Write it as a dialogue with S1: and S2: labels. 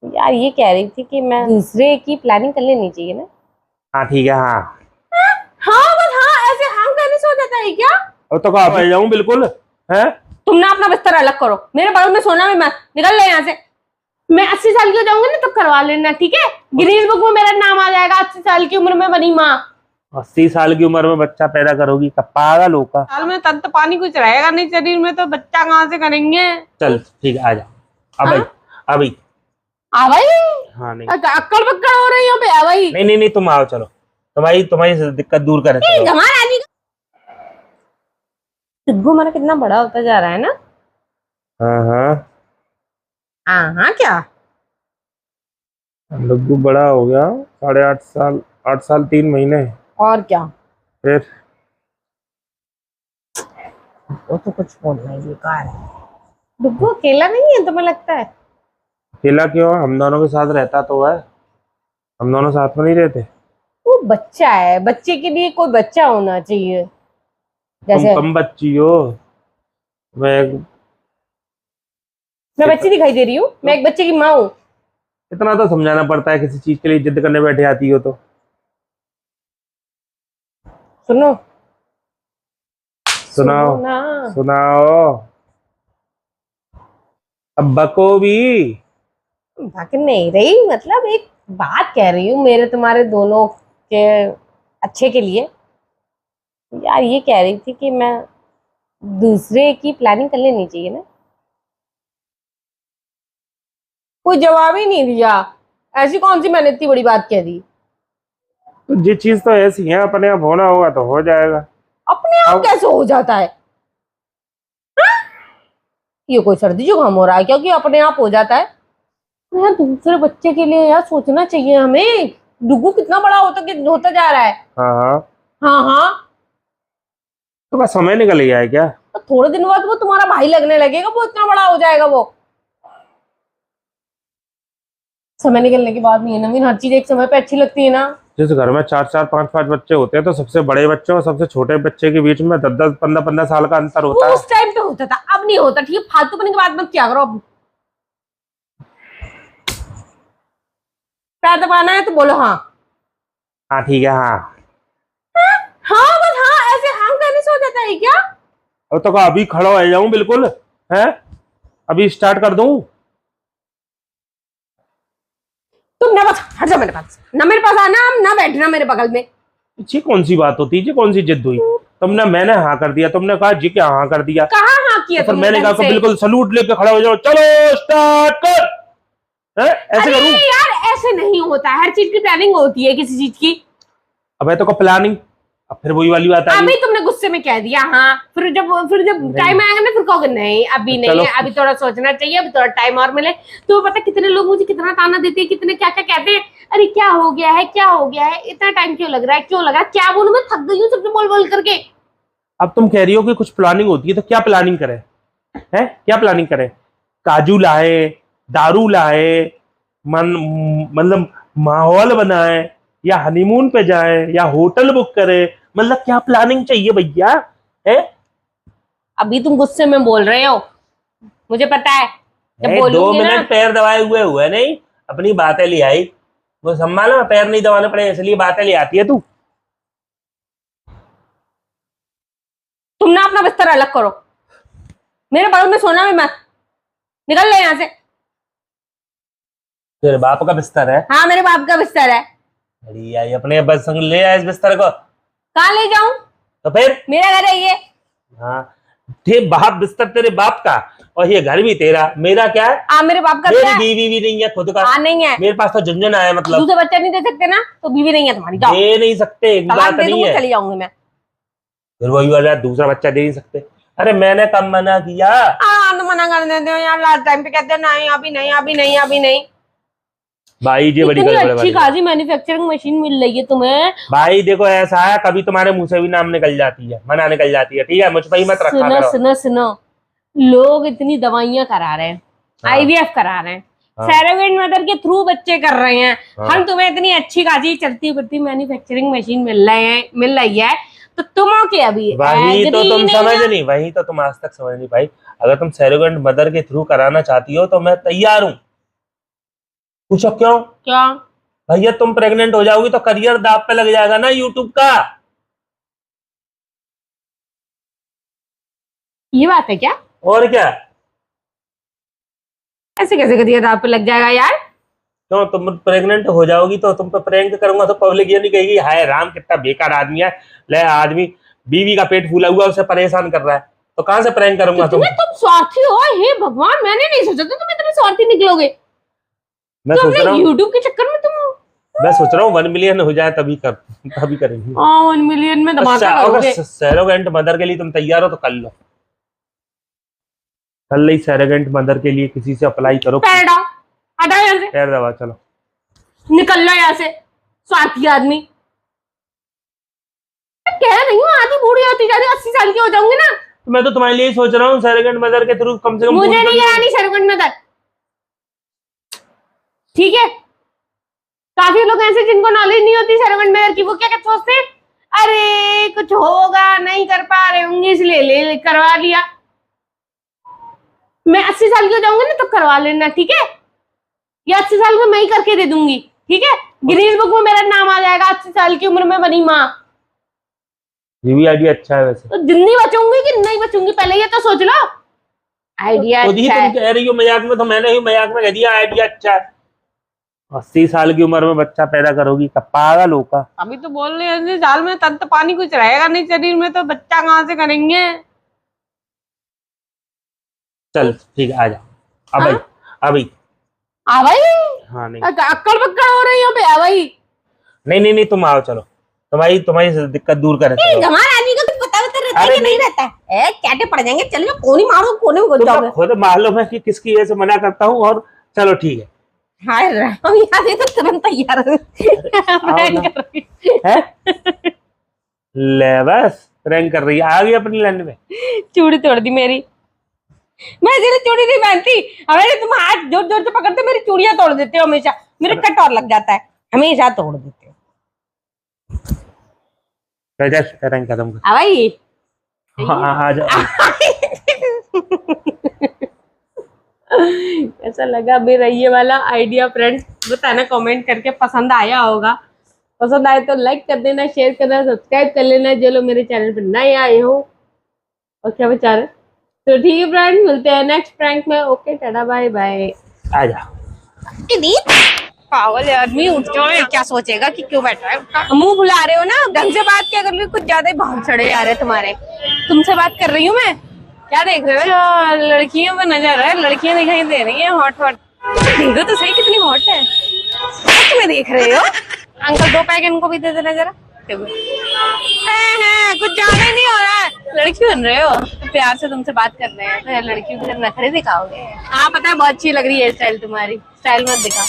S1: यार ये कह रही थी कि मैं दूसरे की प्लानिंग कर लेनी चाहिए ना।
S2: हाँ ठीक है। हाँ
S1: हाँ बस हाँ, ऐसे हाँ कहने से हो जाता है क्या?
S2: और तो कहा जाऊं बिल्कुल है।
S1: तुम ना अपना बिस्तर अलग करो, मेरे बगल में सोना भी मत, निकल ले यहाँ से। मैं 80 साल की हो जाऊंगी ना तब करवा लेना, ठीक है? गिनीज बुक में मेरा नाम आ जाएगा, 80 साल की उम्र में बनी माँ।
S2: 80 साल की उम्र में बच्चा पैदा करोगी? कब पागल होगा?
S1: साल में तब तो पानी कुछ रहेगा नहीं शरीर में, तो बच्चा कहाँ से करेंगे?
S2: चल ठीक है, आ जा। अब
S1: हाँ?
S2: अभी
S1: आ भाई।
S2: हाँ नहीं
S1: अक्कड़ बक्कड़ हो रही है पे, आ भाई।
S2: नहीं नहीं नहीं, तुम आओ, चलो तुम्हारी तुम्हारी दिक्कत दूर करें।
S1: सिद्धू हमारा कितना बड़ा होता जा रहा है ना।
S2: हाँ हाँ,
S1: हाँ हाँ क्या?
S2: लग्गू बड़ा हो गया, 8.5 साल, 8 साल 3 महीने।
S1: और क्या?
S2: फिर
S1: वो तो कुछ बोलना ही बेकार है। डुग्गू अकेला नहीं है तुम्हें लगता है?
S2: अकेला क्यों? हम दोनों के साथ रहता तो है। हम दोनों साथ में नहीं रहते?
S1: वो बच्चा है, बच्चे के लिए कोई बच्चा होना चाहिए।
S2: तुम
S1: जैसे
S2: कम बच्ची हो। मैं
S1: मैं बच्ची दिखाई दे रही हूँ? मैं एक बच्चे की माँ हूँ।
S2: इतना तो समझाना पड़ता है, किसी चीज के लिए जिद करने बैठे आती हो तो।
S1: सुनो
S2: सुनाओ
S1: सुनो ना।
S2: सुनाओ। अब बको भी।
S1: भाग नहीं रही, मतलब एक बात कह रही हूँ मेरे तुम्हारे दोनों के अच्छे के लिए। यार ये कह रही थी कि मैं दूसरे की प्लानिंग कर लेनी चाहिए ना। कोई जवाब ही नहीं दिया। ऐसी कौन सी मैंने इतनी बड़ी बात कह दी?
S2: तो ये चीज तो ऐसी है, अपने आप होना होगा तो हो जाएगा।
S1: अपने आप
S2: अब
S1: कैसे हो जाता है? ये कोई सर्दी जुकाम हो रहा है क्योंकि अपने आप हो जाता है? यार दूसरे बच्चे के लिए यार सोचना चाहिए हमें। डुगू कितना बड़ा होता जा रहा है।
S2: हाँ हाँ,
S1: हाँ हाँ।
S2: तो बस समय निकल गया है क्या?
S1: तो थोड़े दिन बाद वो तुम्हारा भाई लगने लगेगा, वो इतना बड़ा हो जाएगा वो। समय निकलने की बात नहीं है नवीन, हर चीज एक समय पे अच्छी लगती है ना।
S2: जिस घर में 4 4 5 5 बच्चे होते हैं तो सबसे बड़े बच्चे और सबसे छोटे बच्चे के बीच में 10 10 15 15 साल का अंतर
S1: वो
S2: होता है।
S1: उस टाइम पे होता था, अब नहीं होता, ठीक है? फालतू की बात मत क्या करो अब। पैर दबाना है तो बोलो हाँ।
S2: हाँ ठीक है। हाँ
S1: हाँ बस हाँ, ऐसे हाँ कहने से हो जाता है क्या?
S2: अब तो अभी खड़ा हो जाऊं बिल्कुल है? अभी स्टार्ट कर दूं?
S1: तुम ना बस हट जाओ मेरे पास, ना मेरे पास आना, ना बैठना मेरे बगल में।
S2: ये कौन सी बात होती है? ये कौन सी जिद हुई? तुमने मैंने हाँ कर दिया, तुमने कहा जी क्या हाँ कर दिया।
S1: कहाँ हाँ किया
S2: तो फिर
S1: तुमने
S2: मैंने कहा
S1: ढंग
S2: कि
S1: से?
S2: बिल्कुल सलूट लेके खड़ा हो जाओ, चलो स्टार्ट कर। है? ऐसे
S1: अरे
S2: करूं?
S1: यार ऐसे नहीं होता है, हर चीज की प्लानिंग होती है किसी चीज की।
S2: अब है तो प्लानिंग। अब फिर वही वाली बात आ
S1: अभी
S2: गई।
S1: तुमने गुस्से में कह दिया हाँ, फिर जब टाइम आएगा ना फिर कहोगे नहीं अभी नहीं
S2: चलो
S1: है, अभी थोड़ा सोचना चाहिए, अभी थोड़ा टाइम और मिले। तो पता कितने लोग मुझे कितना ताना देते हैं, कितने क्या क्या कहते हैं। अरे क्या हो गया है, क्या हो गया है, इतना टाइम क्यों लग रहा है, क्यों लग रहा है? क्या बोलूं, मैं थक गई हूँ सबसे बोल बोल करके।
S2: अब तुम कह रही हो कि कुछ प्लानिंग होती है, तो क्या प्लानिंग करें? है क्या प्लानिंग करें? काजू लाए, दारू लाए, मन मतलब माहौल बनाए, या हनीमून पे जाए, या होटल बुक करें? मतलब क्या प्लानिंग चाहिए भैया? है?
S1: अभी तुम गुस्से में बोल रहे हो, मुझे पता है। जब
S2: दो
S1: बोलूंगी ना।
S2: मिनट पैर दबाए हुए हुए नहीं, अपनी बातें ले आई। वो संभालो, पैर नहीं दबाने पड़े, इसलिए बातें ले आती है तू।
S1: तुम ना अपना बिस्तर अलग करो, मेरे बगल में सोना भी मत, निकल ले यहाँ से।
S2: तेरे बाप का बिस्तर है?
S1: हाँ मेरे बाप का बिस्तर है।
S2: अरे आई अपने बस संग ले आए इस बिस्तर को।
S1: कहाँ ले जाऊं?
S2: तो फिर
S1: मेरा घर है ये।
S2: हाँ, ठीक, बाप बिस्तर तेरे बाप का, और ये घर भी तेरा, मेरा क्या है?
S1: मेरे बाप का
S2: मेरी बीवी भी नहीं है खुद का।
S1: नहीं है।
S2: मेरे पास तो झुंझुन आया, मतलब
S1: दूसरे बच्चे नहीं दे सकते ना, तो बीवी नहीं है तुम्हारी, जाओ।
S2: दे नहीं सकते, एक
S1: तलाक
S2: बात
S1: दे
S2: नहीं
S1: दूंगी,
S2: है।
S1: चली जाऊंगी मैं।
S2: फिर वही वाला दूसरा बच्चा दे नहीं सकते। अरे मैंने कब मना किया?
S1: तो मना कर देते हो यार, लास्ट टाइम पे कहते हो नहीं अभी नहीं अभी नहीं अभी नहीं।
S2: भाई ये बड़ी
S1: इतनी
S2: गड़बड़
S1: अच्छी
S2: वाली बात।
S1: खासी मैन्युफैक्चरिंग मशीन मिल रही है तुम्हें।
S2: भाई देखो ऐसा है, कभी तुम्हारे मुंह से भी नाम निकल जाती है, मना निकल जाती है, ठीक है? मुझ पर ही मत रखा
S1: सुनो
S2: करो।
S1: सुनो सुनो, लोग इतनी दवाइयां करा रहे हैं,
S2: हाँ
S1: आईवीएफ करा रहे हैं,
S2: हाँ
S1: सैरोगेट मदर के थ्रू बच्चे कर रहे हैं।
S2: हाँ।
S1: हम तुम्हें इतनी अच्छी खासी चलती फिरती मैन्युफैक्चरिंग मशीन मिल रही है, तो तुम के अभी
S2: वही तो
S1: एग्री
S2: तुम
S1: नहीं
S2: समझ
S1: है।
S2: नहीं, वही तो तुम आज तक समझ नहीं भाई। अगर तुम सैरोगेट मदर के थ्रू कराना चाहती हो तो मैं तैयार हूँ। पूछो क्यों?
S1: क्या?
S2: भैया तुम प्रेग्नेंट हो जाओगी तो करियर दांव पे लग जाएगा ना यूट्यूब का।
S1: ये बात है क्या?
S2: और क्या?
S1: ऐसे कैसे करियर आप पे लग जाएगा यार?
S2: क्यों, तुम प्रेग्नेंट हो जाओगी तो तुम पे प्रैंक करूंगा तो पब्लिक ये नहीं कहेगी हाय राम कितना बेकार आदमी है, ले आदमी बीवी का पेट फूला हुआ उसे परेशान कर रहा है, तो कहां से प्रैंक करूंगा तुम?
S1: तुम स्वार्थी हो, हे भगवान, मैंने नहीं सोचा था तुम इतने स्वार्थी निकलोगे।
S2: मैं सोच रहा हूँ
S1: यूट्यूब के चक्कर में तुम।
S2: मैं सोच रहा हूँ 1 मिलियन हो जाए तभी करेंगे।
S1: 1 मिलियन में धमाका करोगे।
S2: अगर सरोगेंट मदर के लिए तुम तैयार हो तो कर लो, कल ही सरोगेंट मदर के लिए किसी से अप्लाई करो।
S1: पैर हटाओ, हटाओ यहाँ से,
S2: पैर दबा, चलो
S1: निकल लो यहाँ से, स्वार्थी आदमी। मैं कह रही हूँ आधी बूढ़ी होती जा रही, 80 साल की हो जाऊंगी ना।
S2: मैं तो तुम्हारे लिए सोच रहा हूँ सरोगेंट मदर के थ्रू कम से कम
S1: मुझे नहीं आनी सरोगेंट मदर, ठीक है? काफी लोग ऐसे जिनको नॉलेज नहीं होती सरोगेंट मदर की, वो क्या क्या सोचते हैं, अरे कुछ होगा नहीं कर पा रहे होंगे इसलिए ले करवा लिया। मैं 80 साल की हो जाऊंगी ना तो करवा लेना, ठीक है? या 80 साल में मैं ही करके दे दूंगी, ठीक है? गिनीज बुक में मेरा नाम आ जाएगा, 80 साल की उम्र में बनी माँ।
S2: ये भी आइडिया अच्छा है वैसे।
S1: तो जिंदगी बचूंगी कि नहीं बचूंगी पहले ये तो सोच लो। आइडिया
S2: खुद ही
S1: अच्छा
S2: तुम कह रही हो मजाक में, तो मैंने ही मजाक में कह दिया आइडिया अच्छा है। 80 साल की उम्र में बच्चा पैदा करोगी, कब पागल होगा?
S1: अभी तो बोल रहे हैं साल में तब तो पानी कुछ रहेगा नहीं शरीर में, तो बच्चा कहाँ से करेंगे?
S2: चल ठीक है, आ जा अभी अभी।
S1: आ भाई,
S2: हाँ नहीं
S1: अक्कड़ बक्कड़ हो रही हो पे, आ भाई।
S2: नहीं तुम आओ, चलो तुम्हारी दिक्कत दूर करें।
S1: गंवार आदमी को कुछ पता रहता है कि नहीं रहता है? कैटे पड़ जाएंगे, चलो कोनी मारो, कोने में घुस जाओगे।
S2: खुद मालूम है कि किसकी वजह से मना करता हूँ, और चलो ठीक है।
S1: हाय राम, यार ये तो तुरंत तैयार हो
S2: है। ले बस प्रैंक कर रही है, आ गई अपनी लाइन में।
S1: चूड़ी तोड़ दी मेरी, मैं इसलिए चूड़ी नहीं पहनती। हमें तुम हाथ जोर जोर से पकड़ते, मेरी चूड़ियां तोड़ देते हो हमेशा, मेरे कट और लग जाता है, हमेशा तोड़ देते हो।
S2: प्रैंक खत्म कर।
S1: भाई
S2: हाँ आ जाओ।
S1: कैसा लगा मेरा ये वाला आइडिया फ्रेंड्स, बताना कमेंट करके, पसंद आया होगा? पसंद आए तो लाइक कर देना, शेयर करना, सब्सक्राइब कर लेना जो लोग मेरे चैनल पर नए आए हो। और क्या विचार है? तो ठीक है फ्रेंड्स, मिलते हैं नेक्स्ट प्रैंक में। Okay tata bye bye.
S2: आ जा
S1: पागल आदमी, उठ जाओ, क्या सोचेगा कि क्यों बैठा है? मुंह बुला रहे हो ना, ढंग से बात क्या कर रही हो? कुछ ज्यादा ही भाव चढ़े जा रहे तुम्हारे। तुमसे बात कर रही हूँ मैं, क्या देख रहे हो? लड़कियों पे नजर है, लड़कियां दिखाई दे रही है हॉट हॉट। देखो तो सही कितनी हॉट है, सच में देख रहे हो? अंकल 2 पैक इनको भी दे देना जरा। कुछ ज्यादा ही नहीं हो रहा है, लड़की बन रहे हो तो प्यार से तुमसे बात कर रहे हैं तो लड़कियों की नखरे दिखाओगे। हाँ पता है, बहुत अच्छी लग रही है स्टाइल तुम्हारी, स्टाइल मत दिखा।